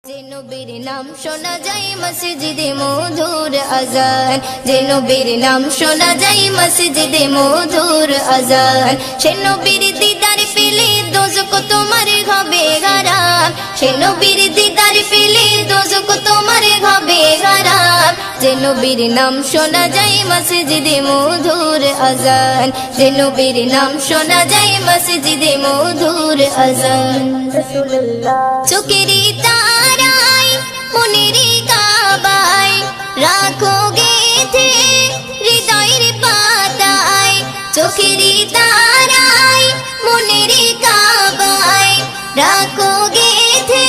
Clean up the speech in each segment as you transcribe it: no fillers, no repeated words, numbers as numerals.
যে নবীর নাম শোনা যায় মসজিদে মধুর আজান, যে নবীর নাম শোনা যায় মসজিদে মধুর আজান। সে নবীর দিদার পেলে দোজখ তোমার হবে হারাম, সে নবীর দিদার পেলে দোজখ তোমার হবে হারাম। যে নবীর নাম শোনা যায় মসজিদে মধুর আজান, যে নবীর নাম শোনা যায় মসজিদে মধুর আজান। চোখেরই তারায় মনেরই কাবায় রাখো গেথে হৃদয়ের পাতায়, চোখেরই তারায় মনেরই কাবায় রাখো গেথে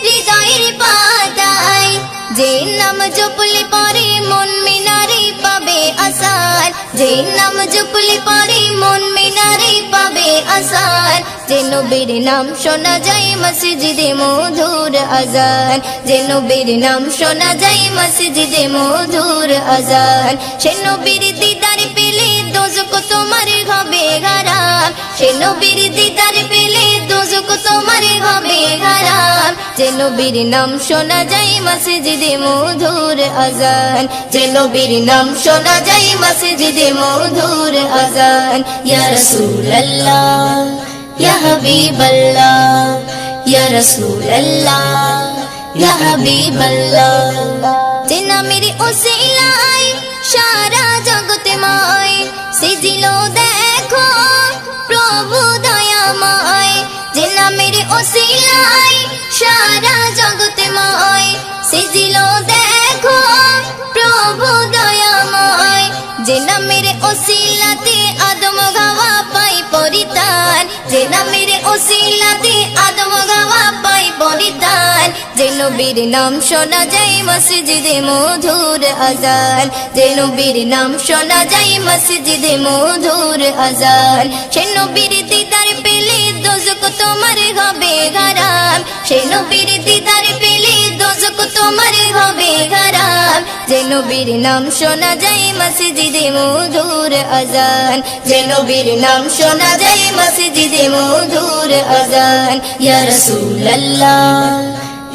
হৃদয়ের পাতায়। যে নাম জপলে পরে মন মিনারে পাবে আসার, যে নাম জপলে পরে মন মিনারে পাবে আসার। যে নবীর নাম শোনা যায় মসজিদে মধুর আজান, যে নবীর নাম শোনা যায় মসজিদে মধুর আজান। সে নবীর দিদার পেলে দোজখ তোমার হবে হারাম, সে নবীর দিদার পেলে দোজখ তোমার হবে হারাম। যে নবীর নাম শোনা যায় মসজিদে মধুর আজান, যে নবীর নাম শোনা যায় মসজিদে মধুর আজান। ইয়া রাসূলুল্লাহ ইয়া হাবিবাল্লাহ, ইয়া রাসূলুল্লাহ ইয়া হাবিবাল্লাহ। যে নামের ওসিলায় সারা জগৎময় সিজিল দেখো প্রভু দয়াময়, যে নামের ওসিলায় সারা জগৎময় সিজিল দেখো প্রভু দয়াময়। যে নামের ওসিলাতে আদম গাওয়া পাই পরিত্রাণ, যে নামের ওসিলাতে আদম গাওয়া পাই পরিত্রাণ। যে নবীর নাম শোনা যায় মসজিদে মধুর আজান, যে নবীর নাম শোনা যায় মসজিদে মধুর আজান। সে নবীর দিদার পেলে দোজখ তোমার হবে হারাম, সে নবীর দিদার পেলে দোজখ তোমার হবে হারাম। যে নবীর নাম শোনা যায় মসজিদে মধুর আজান, যে নবীর নাম শোনা যায় মসজিদে মধুর আজান। ইয়া রাসূলুল্লাহ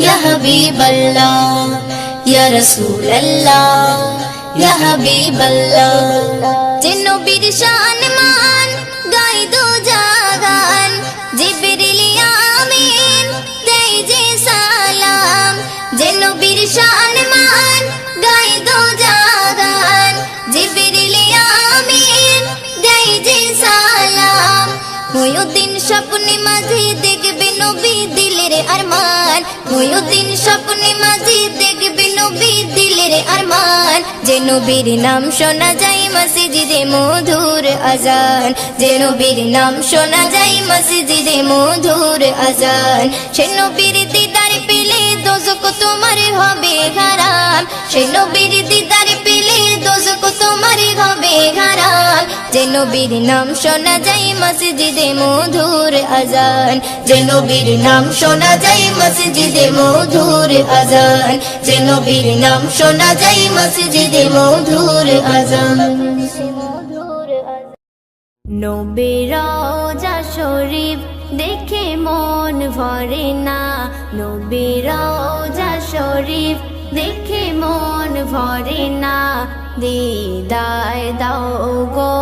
ইয়া হাবিবাল্লাহ, ইয়া রাসূলুল্লাহ ইয়া হাবিবাল্লাহ। যে নবীর শান মান গায় দো জাগান, জিবরিল আমিন দেয় যে সালাম। যে নবীর শান মান গায় দো জাগান, জিবরিল আমিন দেয় যে সালাম। মুয়ুদ্দিন স্বপ্নে মাঝে দেখবে নবী দিলের আরমান, মুয়ুদ্দিন স্বপ্নে মাঝে দেখবে নবী দিলের আরমান। যে নবীর নাম শোনা যায় মসজিদে মধুর আজান, যে নবীর নাম শোনা যায় মসজিদে মধুর আজান। সে নবীর দিদার পেলে দোজখ তোমার হবে হারাম, সে নবীর দিদার পেলে দোজখ তোমার হবে হারাম। যে নবীর নাম শোনা যায় মসজিদে মধুর আজান, যে নবীর নাম শোনা যায় মসজিদে মধুর আজান, যে নবীর নাম শোনা যায় মসজিদে মধুর আজান। নবীর রওজা শরীফ দেখে মন ভরে না, নবীর রওজা শরীফ দেখে মন ভরে না। দিদার দাও গো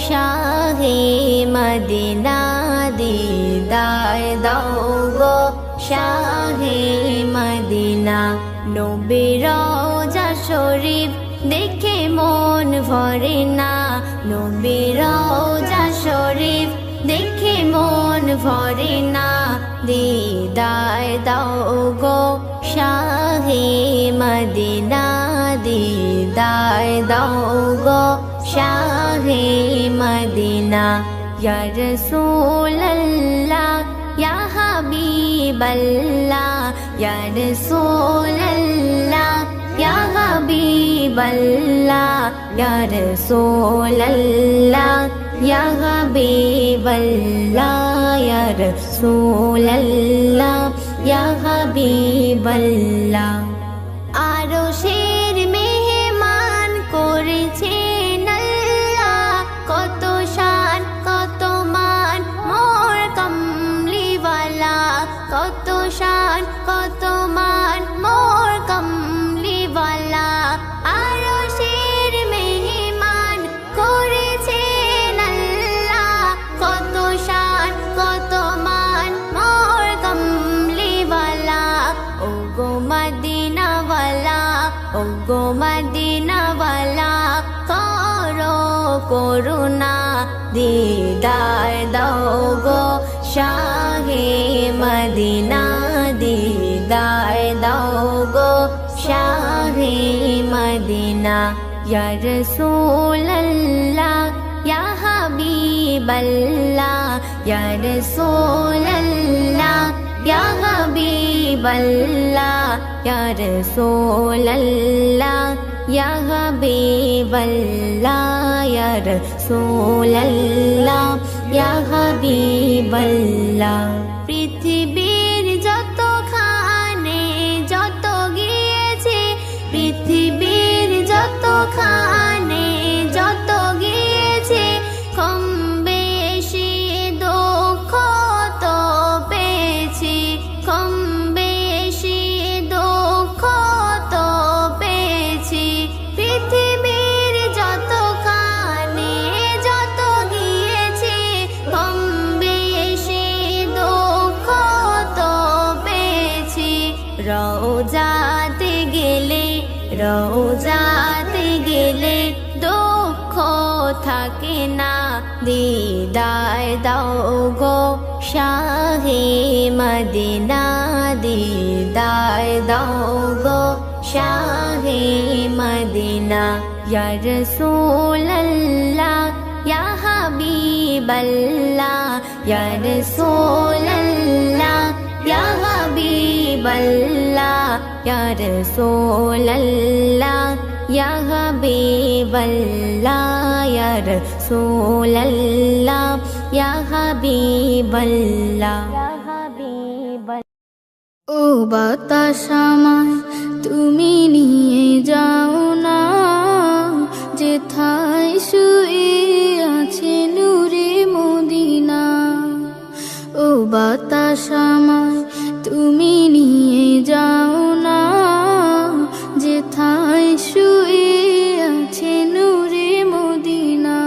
শাহে মদিনা, দিদার দাও গো শাহে মদিনা। নবীর রওজা শরীফ দেখে মন ভরে না, নবীর রওজা শরীফ দেখে মন ভরে না। দিদার দাও গো শাহে মদিনা, দিদার দাও গো শাহে মদিনা। ইয়া রাসূলুল্লাহ ইয়া হাবিবাল্লাহ, ইয়া রাসূলুল্লাহ ইয়া হাবিবাল্লাহ, ইয়া রাসূলুল্লাহ ইয়া হাবিবাল্লাহ, ইয়া রাসূলুল্লাহ ইয়া হাবিবাল্লাহ। আরশের মেহমান করেছেন আল্লাহ, কত শান কত মান মোর কমলিওয়ালা, কত শান কত মান ওগো মদিনাওয়ালা করো করুণা দিদার দাও গো শাহে মদিনা দিদার দাও গো শাহে মদিনা ইয়া রাসূলুল্লাহ ইয়া হাবিবাল্লাহ ইয়া রাসূলুল্লাহ ইয়া হাবিবাল্লাহ ইয়া রাসূলুল্লাহ ইয়া হাবিবাল্লাহ ইয়া রাসূলুল্লাহ ইয়া হাবিবাল্লাহ পৃথিবীর যতখানে যত গিয়েছে পৃথিবীর যতখানে যত গিয়েছে কম বেশি দুঃখ তো পেয়েছি কম বেশি দুঃখ তো পেয়েছি পৃথিবীর যতখানে যত গিয়েছে কম বেশি দুঃখ তো পেয়েছি রওজাতে গেলে দুঃখ থাকে না দিদার দাও গো শাহে মদিনা দিদার দাও গো শাহে মদিনা ইয়া রাসূলুল্লাহ ইয়া হাবিবাল্লাহ ইয়া রাসূলুল্লাহ ইয়া হাবিবাল্লাহ ইয়া রাসূলুল্লাহ ইয়া হাবিবাল্লাহ ইয়া রাসূলুল্লাহ ইয়া হাবিবাল্লাহ ও বাতাস আমায় তুমি নিয়ে যাও না যেথায় শুয়ে আছে নূরে মদিনা ও বাতাস আমায় তুমি নিয়ে যাও না যেথায় শুয়ে আছে নূরে মদিনা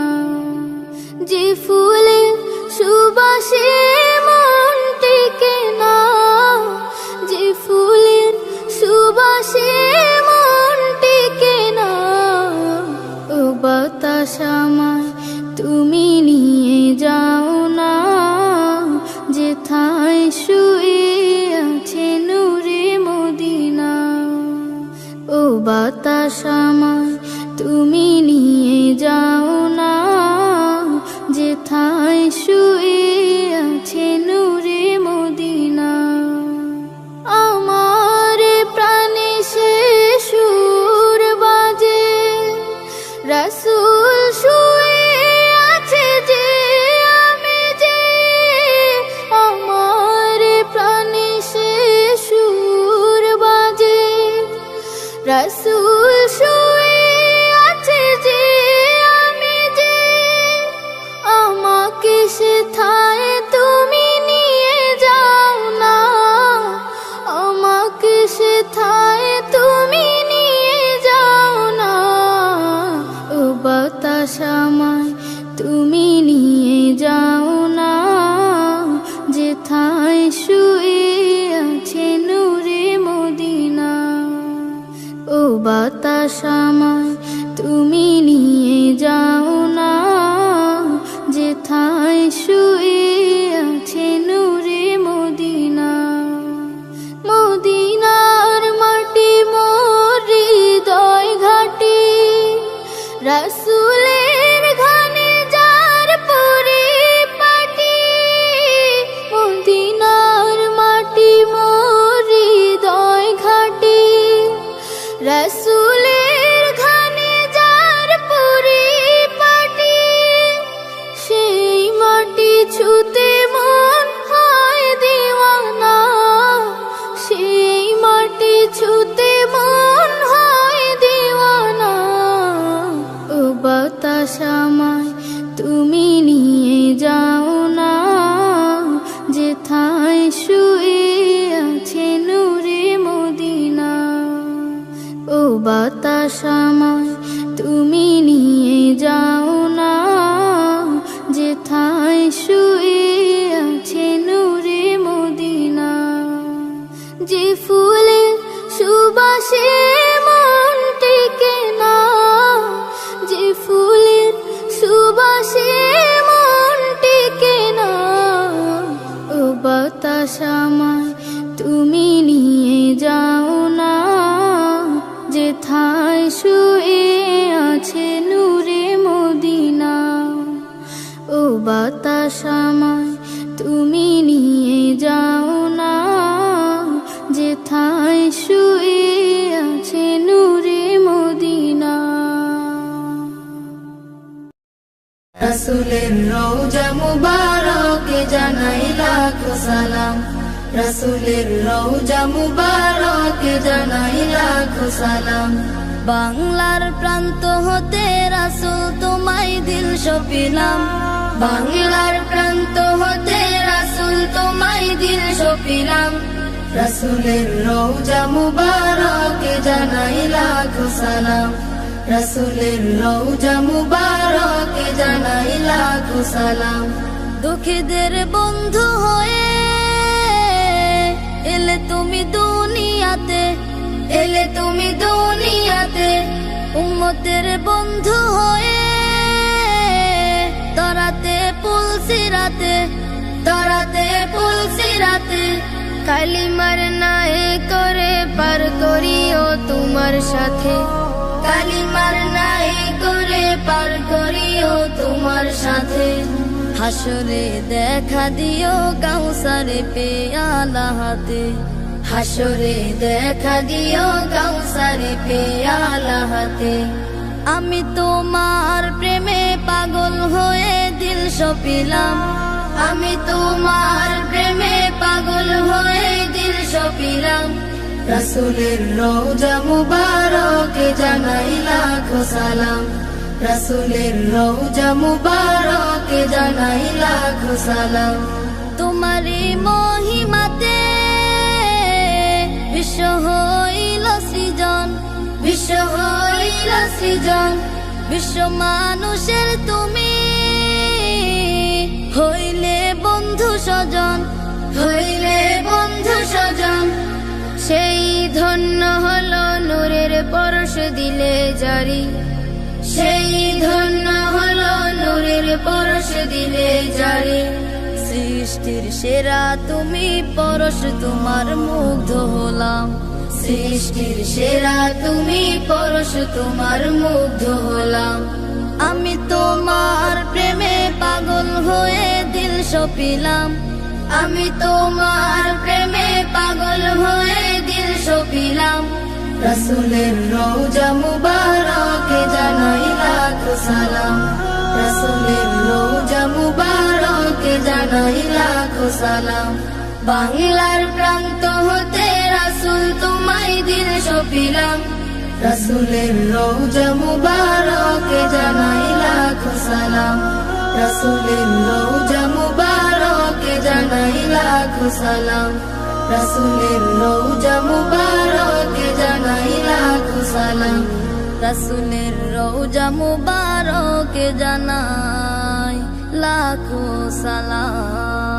যে ফুলে সুবাসে মন টেকে না যে ফুলের সুবাসে মন টেকে না ও বাতাস আমায় তুমি নিয়ে যাও না যেথায় শুয়ে আছে নূরে মদিনা ও বাতাস আমায় তুমি নিয়ে যাও না যেথায় শুয়ে আছে নূরে মদিনা আমার প্রাণে সে সুর বাজে রাসূল শুয়ে আছে যে আমি যে আমার প্রাণে সে সুর বাজে রাসূল শুয়ে আছে যে আমি যে আমাকে সেথায় তুমি নিয়ে যাও না আমাকে সেথায় তুমি নিয়ে যাও না ও বাতাস আমায় তুমি নিয়ে যাও না যেথায় শুয়ে আছে নূরে মদিনা ও বাতাস আমায় তুমি নিয়ে যাও না যেথায় শুয়ে আছে নূরে মদিনা মদিনার মাটি মোর হৃদয় ঘাটি রাসূলের ঘানে যার পরিপাটি মদিনার মাটি মোর হৃদয় ঘাটি রাসূলের ঘানে যার পরিপাটি সেই মাটি ছুতে মন হয় দিওয়ানা সেই মাটি ছুতে মন হয় দিওয়ানা ও বাতাস আমায় তুমি নিয়ে যাও না যেথায় শুয়ে আছে নূরে মদিনা ও বাতাস আমায় তুমি নিয়ে যাও না যেথায় শুয়ে আছে নূরে মদিনা যে ফুলে সুবাসে মন শুয়ে আছে নূরে মদিনা। রাসূলের রওজা মুবারকে জানাই লাখো সালাম, রাসূলের রওজা মুবারকে জানাই লাখো সালাম। বাংলার প্রান্ত হতে রাসূল তোমায় দিল সপিলাম, বাংলার প্রান্ত হতে রাসূল তোমায় দিল সপিলাম। রাসূলের রওজা মুবারকে জানাই লাখো সালাম, রাসূলের রওজা মুবারকে জানাই লাখো সালাম। দুঃখীদের বন্ধু হয়ে এলে তুমি দুনিয়াতে, এলে তুমি দুনিয়াতে। উম্মতের বন্ধু হয়ে তরাতে পুলসিরাতে, তরাতে পুলসিরাতে। কালিমার নায়ে করে পার করিও তোমার সাথে, কালিমার নায়ে করে পার করিও তোমার সাথে। হাসরে দেখা দিও কাউসারে পেয়ালা হাতে, হাসরে দেখা দিও কাউসারে পেয়ালা হাতে। আমি তোমার প্রেমে পাগল হয়ে দিল সপিলাম, আমি তোমার প্রেমে পাগল হয়ে দিল সপিলাম। রাসূলের রওজা মুবারকে জানাই লাখো সালাম, রাসূলের রওজা মুবারকে জানাই লাখো সালাম। তোমারই মহিমাতে বিশ্ব হইল সৃজন, বিশ্ব হইল সৃজন। বিশ্ব মানুষের তুমি হইলে বন্ধু স্বজন, হইলে বন্ধু স্বজন। সেই ধন্য হলো নূরের পরশ দিলে জারি, সেই ধন্য হলো নূরের পরশ দিলে জারি। সৃষ্টির সেরা তুমি পরশ তোমার মুগ্ধ হলাম, সৃষ্টির সেরা তুমি পরশ তোমার মুগ্ধ হলাম। আমি তোমার প্রেমে পাগল হয়ে দিল সপিলাম, আমি তোমার প্রেমে পাগল হয়ে দিল সপিলাম। রাসূলের রওজা মুবারকে জানাই লাখো সালাম, রাসূলের রওজা মুবারকে জানাই লাখো সালাম। বাংলার প্রান্ত হতে রাসূল তোমায় দিল সপিলাম, রাসূলের রওজা মুবারকে জানাই লাখো সালাম, রাসূলের রওজা মুবারকে জানাই লাখো সালাম, রাসূলের রওজা মুবারকে জানাই লাখো সালাম, রাসূলের রওজা মুবারকে জানাই লাখো সালাম।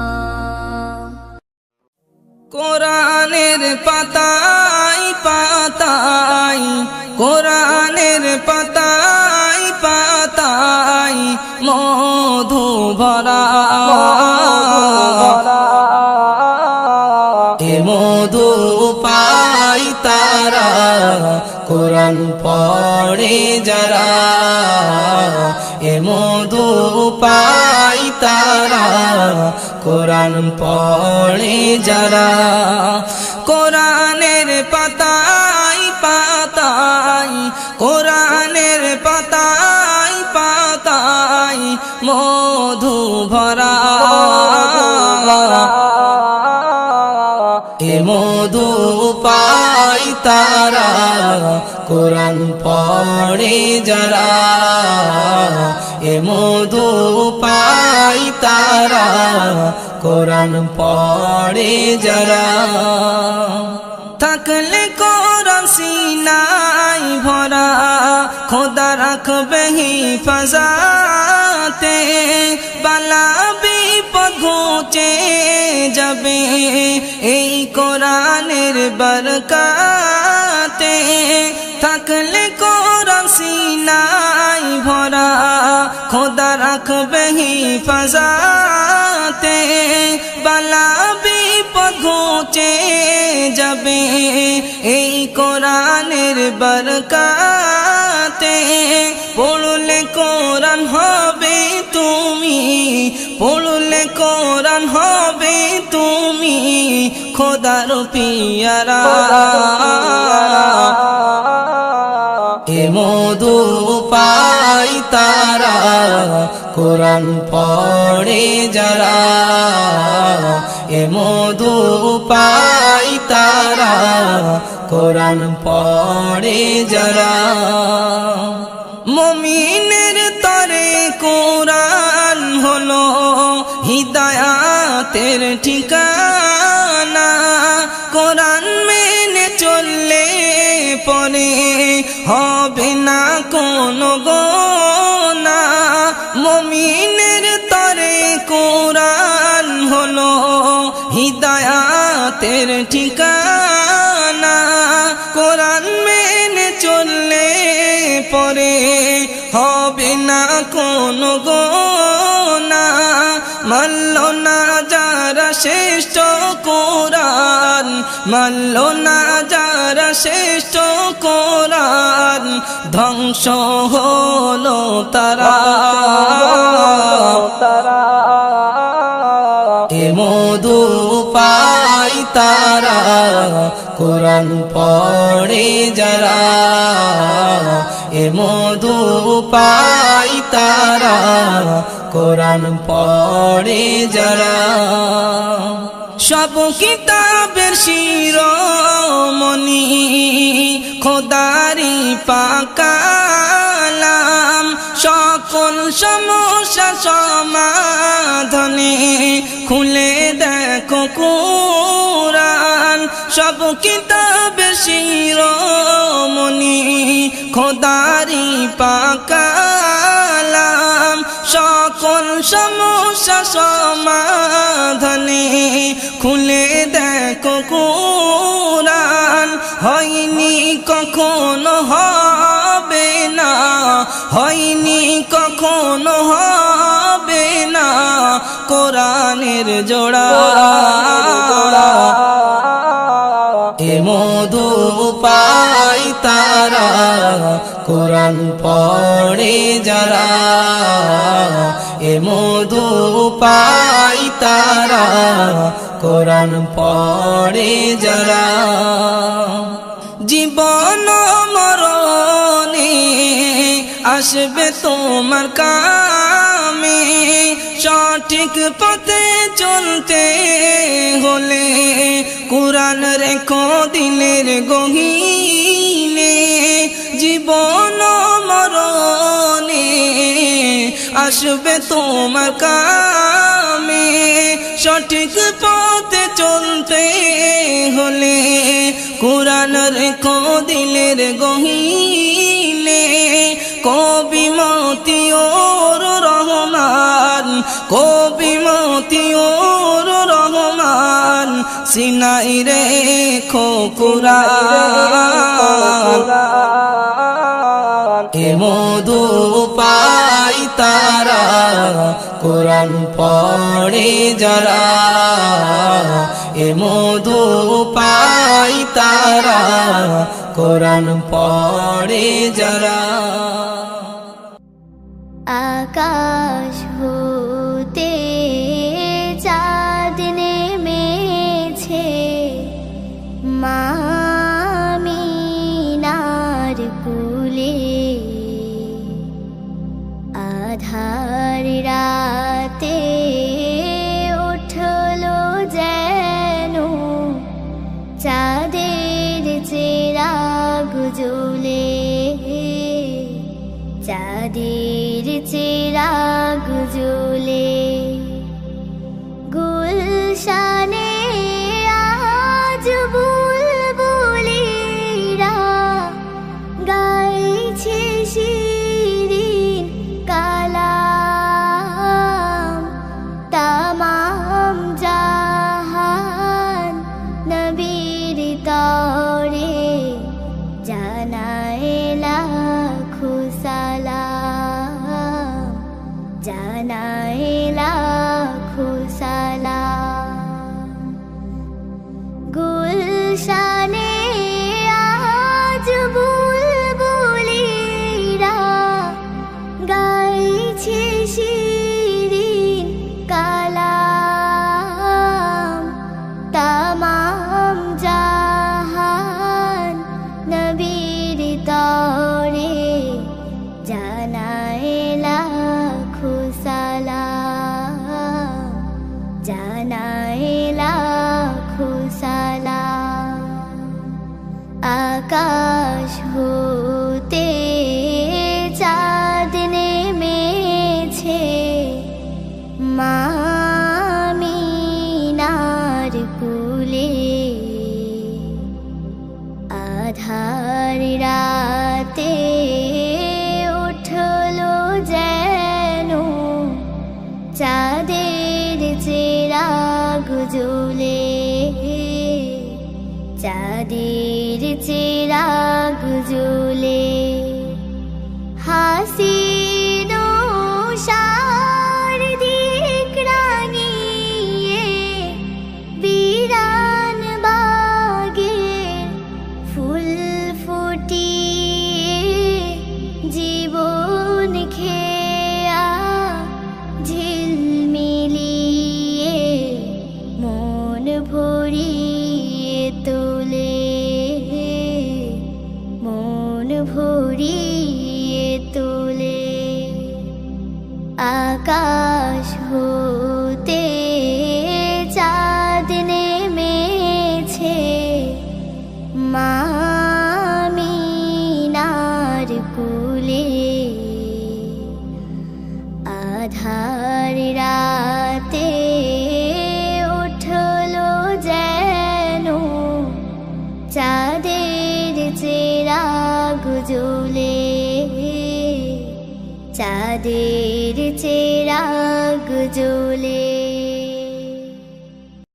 কোরআনের পাতায় পাতায়, কোরআনের পাতায় পাতায় মধু ভরা, এ মধু পাই তারা কোরআন পড়ে যারা, এ মধু পাই তারা কোরআন পড়ে যারা। কোরআনের পাতায় পাতায়, কোরআনের পাতায় পাতায় মধু ভরা, এ মধু পাই তারা কোরআন পড়ে যারা, এ মধু পাই তারা কোরআন পড়ে যারা। থাকলে কোরআন সিনাই ভরা, খোদা রাখবে হিফাজতে, বালা বিপদ ঘুচে যাবে এই কোরআনের বরকতে। থাকলে কোরআন সিনাই ভরা, খোদা রাখবে হিফাজতে, বালা বিপদ ঘুচে যাবে এই কোরআনের বরকতে। পড়লে কোরআন হবে তুমি, পড়লে কোরআন হবে তুমি খোদার পিয়ারা এ মধু পাই তারা কোরআন পড়ে যারা এ মধু পাই তারা কোরআন পড়ে যারা মুমিনের তরে কোরআন হলো হিদায়াতের ঠিকানা কোরআন মেনে চললে পরে হবে না কোনো গোনা মুমিনের তরে কোরআন হলো হিদায়াতের ঠিকানা কোরআন মেনে চললে পরে হবে না কোনো গোনা মানল না যারা শ্রেষ্ঠ কোরআন মানল না যারা শ্রেষ্ঠ কোরআন ধ্বংস হলো তারা এ মধু পাই তারা কোরআন পড়ে যারা এ মধু পাই তারা কোরআন পড়ে যারা সব কিতাবের শিরোমণি খোদারি পাকালাম সকল সমস্যা সমাধানে খুলে দেখো কোরআন সব কিতাবের শিরোমণি খোদারি পাকালাম সকল সমস্যা সমাধানে খুলে দেখো কোরআন হয়নি কখনো হবে না হয়নি কখনো হবে না কোরআনের জোড়া এ মধু পাই তারা কোরআন পড়ে যারা এ মধু পাই তারা কোরআন পড়ে যারা জীবন মরণে আসবে তোমার কামে সঠিক পথে চলতে হলে কোরআন রেখো দিলের গহীনে জীবন মরণে আসবে তোমার কামে সঠিক পথে চলতে হলে কোরআন রেখো দিলের গহীনে কবি মতিউর রহমান কবি মতিউর রহমান সিনাই রেখো কোরআন এ মধু পাই তারা কোরআন পড়ে যারা এ মধু পাই তারা কোরআন পড়ে যারা আকাশ হতে চাঁদ নেমেছে মামিনার কুলে আধার রাতে উঠলো যেন চাঁদের চিরাগ জ্বলে চাঁদের চিরাগ জ্বলে গুলশানে আজ বুলবুলিরা গাইছে শিরিন কালাম তামাম জাহান নবীর তরে জানায় লাখো সালাম আকাশ হতে চাঁদ নেমেছে মা আমিনার কোলে আধার রাতে উঠলো যেন চাঁদের চিরাগ জ্বলে চাঁদের চিরাগ জ্বলে হাসিন সারদিক রাঙিয়ে বিরান বাগের ফুল ফুটিয়ে জীবন খেয়া ঝিলমিলিয়ে মন ভরিয়ে তোলে মন ভরিয়ে তোলে আকাশ হতে চাঁদ নেমেছে মা আমিনার কোলে আধার রাতে উঠলো যেন চাঁদের চিরাগ জ্বলে চাঁদের চিরাগ জ্বলে